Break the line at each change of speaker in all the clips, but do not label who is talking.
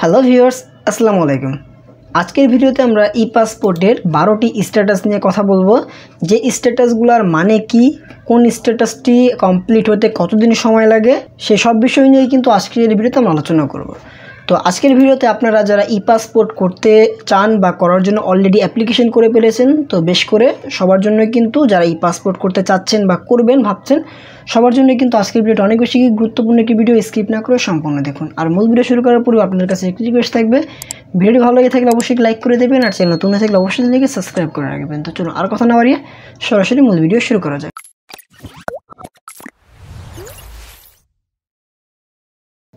Hello viewers, আসসালামু আলাইকুম। আজকের ভিডিওতে আমরা ই পাসপোর্টের 12টি স্ট্যাটাস নিয়ে কথা বলবো। যে স্ট্যাটাসগুলোর মানে কি, কোন স্ট্যাটাসটি কমপ্লিট হতে কতদিন সময় লাগে, সেসব বিষয় নিয়ে কিন্তু আজকের ভিডিওতে আমরা আলোচনা করব। তো আজকের ভিডিওতে আপনারা যারা ই পাসপোর্ট করতে চান বা করার জন্য অলরেডি অ্যাপ্লিকেশন করে ফেলেছেন, তো বেশ করে সবার জন্য কিন্তু যারা ই পাসপোর্ট করতে চাচ্ছেন বা করবেন ভাবছেন, সবার জন্য কিন্তু আজকের ভিডিওটা অনেক বেশি গুরুত্বপূর্ণ একটি ভিডিও। স্কিপ না করে সম্পূর্ণ দেখুন। আর মূল ভিডিও শুরু করার পূর্বে আপনাদের কাছে একটি রিকোয়েস্ট থাকবে, ভিডিও ভালো লাগে থাকলে অবশ্যই লাইক করে দেবেন, আর চ্যানেল নতুন হয়ে থাকলে অবশ্যই চ্যানেলকে সাবস্ক্রাইব করে রাখবেন। তো চলুন আর কথা না বাড়িয়ে সরাসরি মূল ভিডিও শুরু করা যাক।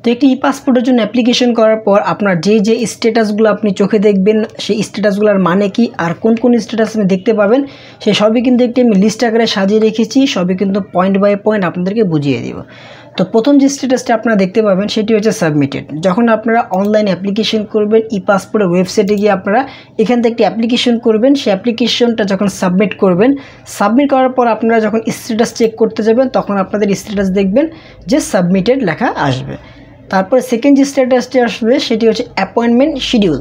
তো একটি ই পাসপোর্টের জন্য অ্যাপ্লিকেশন করার পর আপনার যে স্ট্যাটাসগুলো আপনি চোখে দেখবেন, সেই স্ট্যাটাসগুলোর মানে কি আর কোন কোন স্ট্যাটাস আপনি দেখতে পাবেন, সেই সবই কিন্তু একটি আমি লিস্ট আকারে সাজিয়ে রেখেছি। সবই কিন্তু পয়েন্ট বাই পয়েন্ট আপনাদেরকে বুঝিয়ে দিব। তো প্রথম যে স্ট্যাটাসটা আপনারা দেখতে পাবেন সেটি হচ্ছে সাবমিটেড। যখন আপনারা অনলাইন অ্যাপ্লিকেশন করবেন, ই পাসপোর্টের ওয়েবসাইটে গিয়ে আপনারা এখান থেকে একটি অ্যাপ্লিকেশন করবেন, সেই অ্যাপ্লিকেশনটা যখন সাবমিট করবেন, সাবমিট করার পর আপনারা যখন স্ট্যাটাস চেক করতে যাবেন, তখন আপনাদের স্ট্যাটাস দেখবেন যে সাবমিটেড লেখা আসবে। তারপরে সেকেন্ড যে স্ট্যাটাসটি আসবে সেটি হচ্ছে অ্যাপয়েন্টমেন্ট শিডিউল।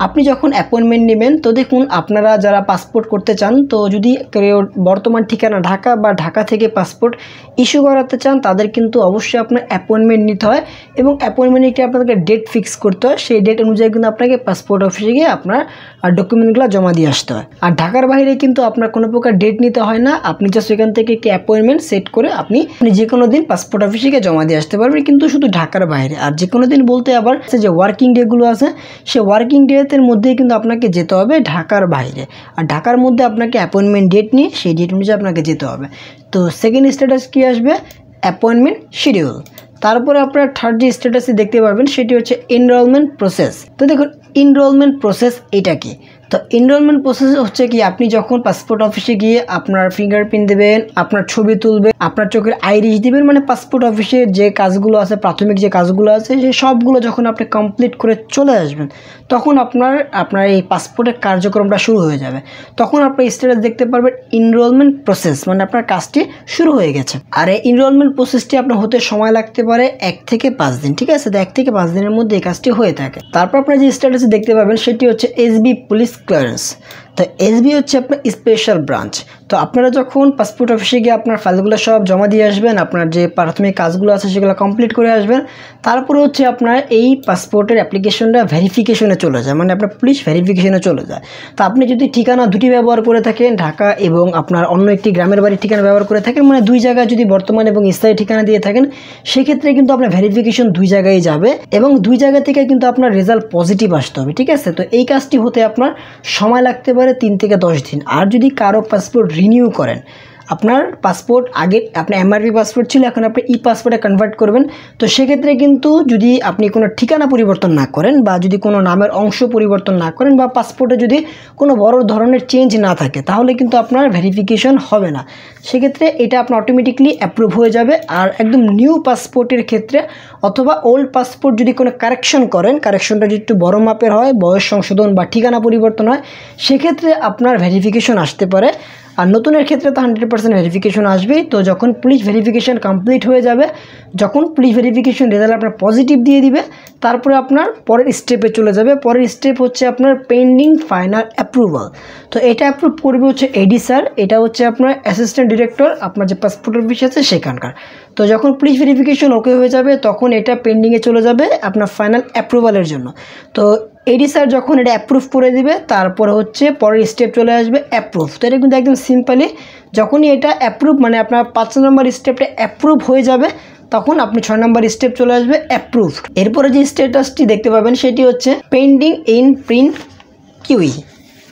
আপনি যখন অ্যাপয়েন্টমেন্ট নেবেন, তো দেখুন আপনারা যারা পাসপোর্ট করতে চান, তো যদি কেউ বর্তমান ঠিকানা ঢাকা বা ঢাকা থেকে পাসপোর্ট ইস্যু করাতে চান, তাদের কিন্তু অবশ্যই আপনার অ্যাপয়েন্টমেন্ট নিতে হয় এবং অ্যাপয়েন্টমেন্টে আপনাদেরকে ডেট ফিক্স করতে হয়। সেই ডেট অনুযায়ী কিন্তু আপনাকে পাসপোর্ট অফিসে গিয়ে আপনার ডকুমেন্টগুলো জমা দিয়ে আসতে হয়। আর ঢাকার বাইরে কিন্তু আপনার কোনো প্রকার ডেট নিতে হয় না। আপনি জাস্ট এখান থেকে একটি অ্যাপয়েন্টমেন্ট সেট করে আপনি যে কোনো দিন পাসপোর্ট অফিসে গিয়ে জমা দিয়ে আসতে পারবেন, কিন্তু শুধু ঢাকার বাইরে। আর যে কোনো দিন বলতে আবার যে ওয়ার্কিং ডেগুলো আছে, সেই ওয়ার্কিং ডেতের মধ্যেই কিন্তু আপনাকে যেতে হবে ঢাকার বাইরে। আর ঢাকার মধ্যে আপনাকে অ্যাপয়েন্টমেন্ট ডেট নিয়ে সেই ডেট অনুযায়ী আপনাকে যেতে হবে। তো সেকেন্ড স্ট্যাটাস কি আসবে? Appointment schedule. তারপরে আপনারা থার্ড যে স্ট্যাটাসে দেখতে পারবেন সেটি হচ্ছে এনরোলমেন্ট প্রসেস। তো দেখুন এনরোলমেন্ট প্রসেস এটা কি? তো এনরোলমেন্ট প্রসেস হচ্ছে কি, আপনি যখন পাসপোর্ট অফিসে গিয়ে আপনার ফিঙ্গারপ্রিন্ট দেবেন, আপনার ছবি তুলবেন, আপনার চোখের আইরিশ দিবেন, মানে পাসপোর্ট অফিসের যে কাজগুলো আছে, প্রাথমিক যে কাজগুলো আছে, সেই সবগুলো যখন আপনি কমপ্লিট করে চলে আসবেন, তখন আপনার এই পাসপোর্টের কার্যক্রমটা শুরু হয়ে যাবে। তখন আপনার স্ট্যাটাস দেখতে পারবেন এনরোলমেন্ট প্রসেস, মানে আপনার কাজটি শুরু হয়ে গেছে। আর এই এনরোলমেন্ট প্রসেসটি আপনার হতে সময় লাগতে পারে 1 থেকে 5 দিন। ঠিক আছে, তো 1 থেকে 5 দিনের মধ্যে এই কাজটি হয়ে থাকে। তারপর আপনার যে স্ট্যাটাসে দেখতে পাবেন সেটি হচ্ছে এসবি পুলিশ ক্লিয়ারেন্স। তো এসবি হচ্ছে আপনার স্পেশাল ব্রাঞ্চ। তো আপনারা যখন পাসপোর্ট অফিসে গিয়ে আপনার ফাইলগুলো সব জমা দিয়ে আসবেন, আপনার যে প্রাথমিক কাজগুলো আছে সেগুলো কমপ্লিট করে আসবেন, তারপরে হচ্ছে আপনার এই পাসপোর্টের অ্যাপ্লিকেশনটা ভেরিফিকেশনে চলে যায়, মানে আপনার পুলিশ ভেরিফিকেশনে চলে যায়। তো আপনি যদি ঠিকানা দুটি ব্যবহার করে থাকেন, ঢাকা এবং আপনার অন্য একটি গ্রামের বাড়ির ঠিকানা ব্যবহার করে থাকেন, মানে দুই জায়গায় যদি বর্তমান এবং স্থায়ী ঠিকানা দিয়ে থাকেন, সেক্ষেত্রে কিন্তু আপনার ভেরিফিকেশন দুই জায়গায় যাবে এবং দুই জায়গা থেকে কিন্তু আপনার রেজাল্ট পজিটিভ আসতে হবে। ঠিক আছে, তো এই কাজটি হতে আপনার সময় লাগতে পারে 3 থেকে 10 দিন। আর যদি কারো পাসপোর্ট রিনিউ করেন, আপনার পাসপোর্ট আগে আপনার এমআরপি পাসপোর্ট ছিল, এখন আপনি ই পাসপোর্টে কনভার্ট করবেন, তো সেক্ষেত্রে কিন্তু যদি আপনি কোনো ঠিকানা পরিবর্তন না করেন বা যদি কোনো নামের অংশ পরিবর্তন না করেন বা পাসপোর্টে যদি কোনো বড় ধরনের চেঞ্জ না থাকে, তাহলে কিন্তু আপনার ভেরিফিকেশন হবে না। সেক্ষেত্রে এটা আপনার অটোমেটিকলি অ্যাপ্রুভ হয়ে যাবে। আর একদম নিউ পাসপোর্টের ক্ষেত্রে অথবা ওল্ড পাসপোর্ট যদি কোনো কারেকশন করেন, কারেকশনটা যদি একটু বড় মাপের হয়, বয়স সংশোধন বা ঠিকানা পরিবর্তন হয়, সেক্ষেত্রে আপনার ভেরিফিকেশন আসতে পারে। আর নতুনের ক্ষেত্রে তো 100% ভেরিফিকেশন আসবেই। তো যখন পুলিশ ভেরিফিকেশন কমপ্লিট হয়ে যাবে, যখন পুলিশ ভেরিফিকেশন রেজাল্ট আপনার পজিটিভ দিয়ে দিবে, তারপরে আপনার পরের স্টেপে চলে যাবে। পরের স্টেপ হচ্ছে আপনার পেন্ডিং ফাইনাল অ্যাপ্রুভাল। তো এটা অ্যাপ্রুভ করবে হচ্ছে এডি স্যার, এটা হচ্ছে আপনার অ্যাসিস্ট্যান্ট ডিরেক্টর আপনার যে পাসপোর্ট অফিস আছে সেখানকার। তো যখন পুলিশ ভেরিফিকেশন ওকে হয়ে যাবে, তখন এটা পেন্ডিংয়ে চলে যাবে আপনার ফাইনাল অ্যাপ্রুভালের জন্য। তো এডি স্যার যখন এটা অ্যাপ্রুভ করে দিবে, তারপরে হচ্ছে পরের স্টেপ চলে আসবে অ্যাপ্রুভ। তো এটা কিন্তু একদম সিম্পলি যখনই এটা অ্যাপ্রুভ, মানে আপনার 5 নম্বর স্টেপটা অ্যাপ্রুভ হয়ে যাবে, তখন আপনি 6 নম্বর স্টেপ চলে আসবে অ্যাপ্রুভড। এরপরে যে স্ট্যাটাসটি দেখতে পাবেন সেটি হচ্ছে পেন্ডিং ইন প্রিন্ট কিউই।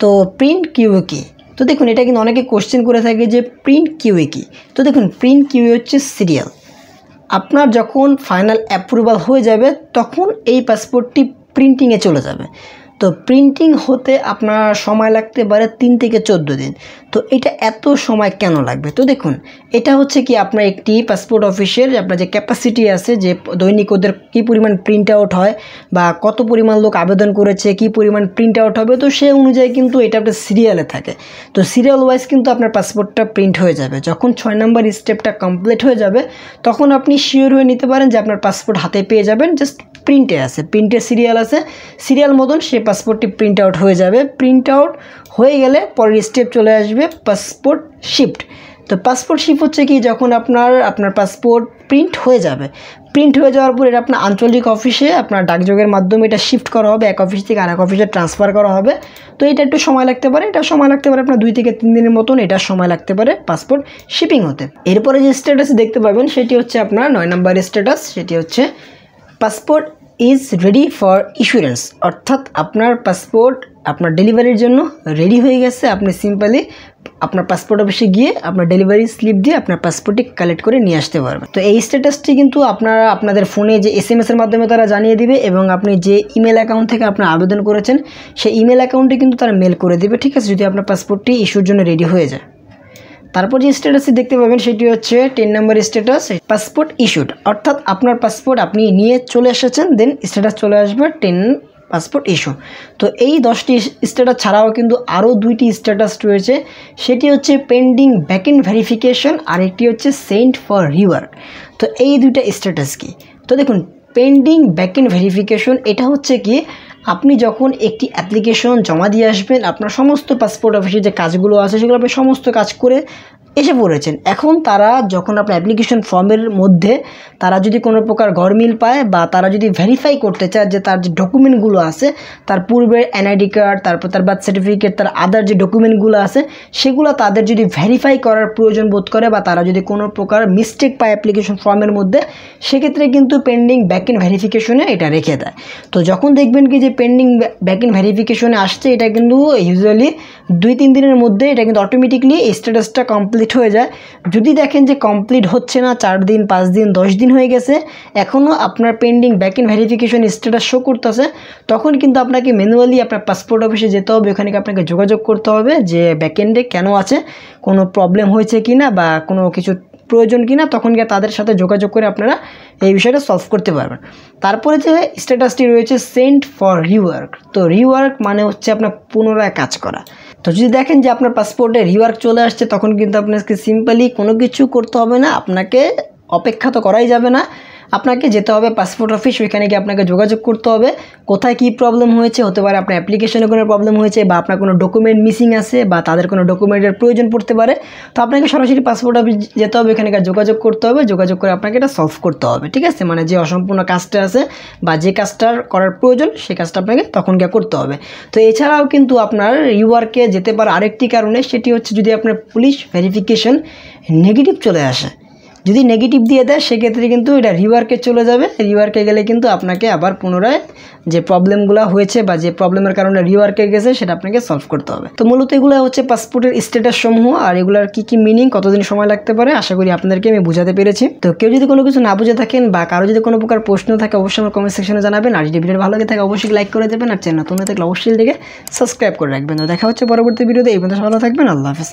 তো প্রিন্ট কিউই কি? তো দেখুন এটা কিন্তু অনেকে কোশ্চেন করে থাকে যে প্রিন্ট কিউই কি। তো দেখুন প্রিন্ট কিউই হচ্ছে সিরিয়াল। আপনার যখন ফাইনাল অ্যাপ্রুভাল হয়ে যাবে, তখন এই পাসপোর্টটি প্রিন্টিংয়ে চলে যাবে। তো তো প্রিন্টিং হতে আপনার সময় লাগতে পারে 3 থেকে 14 দিন। তো এটা এত সময় কেন লাগবে? তো দেখুন, এটা হচ্ছে কি আপনার একটি পাসপোর্ট অফিসের আপনার যে ক্যাপাসিটি আছে, যে দৈনিক ওদের কী পরিমাণ প্রিন্ট আউট হয় বা কত পরিমাণ লোক আবেদন করেছে, কী পরিমাণ প্রিন্ট আউট হবে, তো সেই অনুযায়ী কিন্তু এটা আপনার সিরিয়ালে থাকে। তো সিরিয়াল ওয়াইজ কিন্তু আপনার পাসপোর্টটা প্রিন্ট হয়ে যাবে। যখন 6 নম্বর স্টেপটা কমপ্লিট হয়ে যাবে তখন আপনি শিওর হয়ে নিতে পারেন যে আপনার পাসপোর্ট হাতে পেয়ে যাবেন। জাস্ট প্রিন্টে আছে, প্রিন্টের সিরিয়াল আছে, সিরিয়াল মতন সেই পাসপোর্টটি প্রিন্ট আউট হয়ে যাবে। প্রিন্ট আউট হয়ে গেলে পরের স্টেপ চলে আসবে পাসপোর্ট শিফট। তো পাসপোর্ট শিফট হচ্ছে কি, যখন আপনার পাসপোর্ট প্রিন্ট হয়ে যাবে, প্রিন্ট হয়ে যাওয়ার পর এটা আপনার আঞ্চলিক অফিসে আপনার ডাকযোগের মাধ্যমে এটা শিফট করা হবে, এক অফিস থেকে আরেক অফিসে ট্রান্সফার করা হবে। তো এটা একটু সময় লাগতে পারে, আপনার 2 থেকে 3 দিনের মতন এটা সময় লাগতে পারে পাসপোর্ট শিপিং হতে। এরপরে যে স্ট্যাটাস দেখতে পাবেন সেটি হচ্ছে আপনার 9 নম্বর স্ট্যাটাস, সেটি হচ্ছে passport is ready for issuance, অর্থাৎ আপনার পাসপোর্ট আপনার ডেলিভারির জন্য রেডি হয়ে গেছে। আপনি সিম্পলি আপনার পাসপোর্ট অফিসে গিয়ে আপনার ডেলিভারি স্লিপ দিয়ে আপনার পাসপোর্টটি কালেক্ট করে নিয়ে আসতে পারবেন। তো এই স্ট্যাটাসটি কিন্তু আপনারা আপনাদের ফোনে যে SMS এর মাধ্যমে তারা জানিয়ে দিবে, এবং আপনি যে ইমেল অ্যাকাউন্ট থেকে আপনার আবেদন করেছেন সেই ইমেল অ্যাকাউন্টে কিন্তু তারা মেল করে দেবে, ঠিক আছে, যদি আপনার পাসপোর্টটি ইস্যুর জন্য রেডি হয়ে যায়। তারপর যে স্ট্যাটাসটি দেখতে পাবেন সেটি হচ্ছে 10 নম্বর স্ট্যাটাস, পাসপোর্ট ইস্যুড, অর্থাৎ আপনার পাসপোর্ট আপনি নিয়ে চলে এসেছেন, দেন স্ট্যাটাস চলে আসবে 10 পাসপোর্ট ইস্যু। তো এই 10টি স্ট্যাটাস ছাড়াও কিন্তু আরও 2টি স্ট্যাটাস রয়েছে, সেটি হচ্ছে পেন্ডিং ব্যাকএন্ড ভেরিফিকেশন আর একটি হচ্ছে সেন্ট ফর রিওয়ার্ক। তো এই 2টা স্ট্যাটাস কি? তো দেখুন, পেন্ডিং ব্যাকএন্ড ভেরিফিকেশন এটা হচ্ছে কি, আপনি যখন একটি অ্যাপ্লিকেশন জমা দিয়ে আসবেন, আপনার সমস্ত পাসপোর্ট অফিসে যে কাজগুলো আছে সেগুলো আপনি সমস্ত কাজ করে এসে পড়েছেন। এখন তারা যখন আপনার অ্যাপ্লিকেশন ফর্মের মধ্যে তারা যদি কোনো প্রকার গরমিল পায় বা তারা যদি ভেরিফাই করতে চায় যে তার যে ডকুমেন্টগুলো আছে, তার পূর্বের NID কার্ড, তারপর তার বার্থ সার্টিফিকেট, তার আদার যে ডকুমেন্টগুলো আছে সেগুলো তাদের যদি ভেরিফাই করার প্রয়োজন বোধ করে বা তারা যদি কোনো প্রকার মিস্টেক পায় অ্যাপ্লিকেশন ফর্মের মধ্যে, সেক্ষেত্রে কিন্তু পেন্ডিং ব্যাকএন্ড ভেরিফিকেশনে এটা রেখে দেয়। তো যখন দেখবেন কি যে পেন্ডিং ব্যাকএন্ড ভেরিফিকেশনে আসছে, এটা কিন্তু ইউজুয়ালি 2-3 দিনের মধ্যে এটা কিন্তু অটোমেটিকলি এই স্ট্যাটাসটা কমপ্লিট হয়ে যায়। যদি দেখেন যে কমপ্লিট হচ্ছে না, 4 দিন 5 দিন 10 দিন হয়ে গেছে, এখনও আপনার pending backend verification status show করতেছে, তখন কিন্তু আপনাকে ম্যানুয়ালি আপনার পাসপোর্ট অফিসে যেতে হবে, ওখানে আপনাকে যোগাযোগ করতে হবে যে ব্যাকএন্ডে কেন আছে, কোনো প্রবলেম হয়েছে কিনা বা কোনো কিছু প্রয়োজন কিনা, তখন গিয়ে তাদের সাথে যোগাযোগ করে আপনারা এই বিষয়টা সলভ করতে পারবেন। তারপরে যে স্ট্যাটাসটি রয়েছে সেন্ট ফর রিওয়ার্ক। তো রিওয়ার্ক মানে হচ্ছে আপনার পুনরায় কাজ করা। তো যদি দেখেন যে আপনার পাসপোর্টে রিওয়ার্ক চলে আসছে, তখন কিন্তু আপনাকে সিম্পলি কোনো কিছু করতে হবে না, আপনাকে অপেক্ষা তো করাই যাবে না, আপনাকে যেতে হবে পাসপোর্ট অফিস, ওইখানে গিয়ে আপনাকে যোগাযোগ করতে হবে কোথায় কী প্রবলেম হয়েছে। হতে পারে আপনার অ্যাপ্লিকেশনে কোনো প্রবলেম হয়েছে বা আপনার কোনো ডকুমেন্ট মিসিং আছে বা তাদের কোনো ডকুমেন্টের প্রয়োজন পড়তে পারে। তো আপনাকে সরাসরি পাসপোর্ট অফিস যেতে হবে, এখানে যোগাযোগ করতে হবে, যোগাযোগ করে আপনাকে এটা সলভ করতে হবে, ঠিক আছে, মানে যে অসম্পূর্ণ কাজটা আছে বা যে কাজটা করার প্রয়োজন সেই কাজটা আপনাকে তখন গিয়ে করতে হবে। তো এছাড়াও কিন্তু আপনার রিওয়ার্কে যেতে পারে আরেকটি কারণে, সেটি হচ্ছে যদি আপনার পুলিশ ভেরিফিকেশন নেগেটিভ চলে আসে, যদি নেগেটিভ দিয়ে দেয় সেক্ষেত্রে কিন্তু এটা রিওয়ার্কে চলে যাবে। রিওয়ার্কে গেলে কিন্তু আপনাকে আবার পুনরায় যে প্রবলেমগুলো হয়েছে বা যে প্রবলেমের কারণে রিওয়ার্কে গেছে সেটা আপনাকে সলভ করতে হবে। তো মূলত এগুলো হচ্ছে পাসপোর্টের স্ট্যাটাস সমূহ, আর এগুলোর কী মিনিং, কতদিন সময় লাগতে পারে, আশা করি আপনাদেরকে আমি বোঝাতে পেরেছি। তো কেউ যদি কোনো কিছু না বুঝে থাকেন বা কারো যদি কোনো প্রকার প্রশ্ন থাকে অবশ্যই আমার কমেন্ট সেকশনে জানাবেন। আর যদি ভিডিও ভালো লাগে থাকে অবশ্যই লাইক করে দেবেন, আর চ্যানেল নতুন থাকলে অবশ্যই দেখে সাবস্ক্রাইব করে রাখবেন। তো দেখা হচ্ছে পরবর্তী ভিডিওতে। এই পর্যন্ত ভালো থাকবেন, আল্লাহ হাফেজ।